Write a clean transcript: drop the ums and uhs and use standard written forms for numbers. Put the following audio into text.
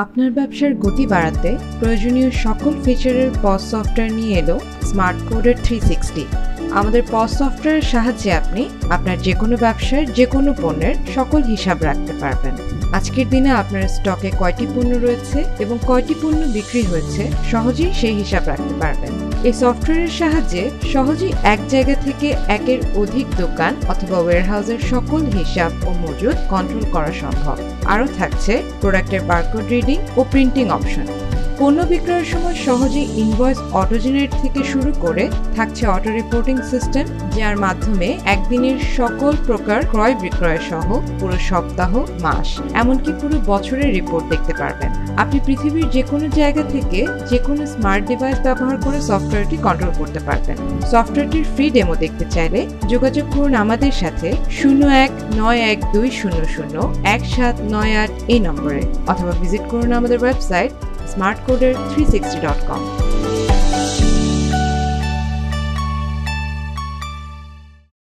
আপনার ব্যবসার গতি বাড়াতে প্রয়োজনীয় সকল ফিচারের পজ সফটওয়্যার নিয়ে এলো স্মার্ট কোডের 360। আমাদের পজ সফটওয়্যারের সাহায্যে আপনি আপনার যে কোনো ব্যবসার যে কোনো পণ্যের সকল হিসাব রাখতে পারবেন। আজকের দিনে আপনার স্টকে কয়টি পণ্য রয়েছে এবং কয়টি পণ্য বিক্রি হয়েছে সহজেই সেই হিসাব রাখতে পারবেন। এই সফটওয়্যারের সাহায্যে সহজেই এক জায়গা থেকে একের অধিক দোকান অথবা ওয়্যারহাউসের সকল হিসাব ও মজুদ কন্ট্রোল করা সম্ভব। আরও থাকছে প্রোডাক্টের বারকোড রিডিং ও প্রিন্টিং অপশন। পণ্য বিক্রয়ের সময় সহজেই ইনভয়েস অটো জেনারেট থেকে শুরু করে থাকছে অটো রিপোর্টিং সিস্টেম, যার মাধ্যমে একদিনের সকল প্রকার ক্রয় বিক্রয় সহ পুরো সপ্তাহ, মাস, এমনকি পুরো বছরের রিপোর্ট দেখতে পারবেন। আপনি পৃথিবীর যে কোনো জায়গা থেকে যে কোনো স্মার্ট ডিভাইস ব্যবহার করে সফটওয়্যারটি কন্ট্রোল করতে পারবেন। সফটওয়্যারটির ফ্রি ডেমো দেখতে চাইলে যোগাযোগ করুন আমাদের সাথে 0192001798 এই নম্বরে, অথবা ভিজিট করুন আমাদের ওয়েবসাইট smartcoder360.com।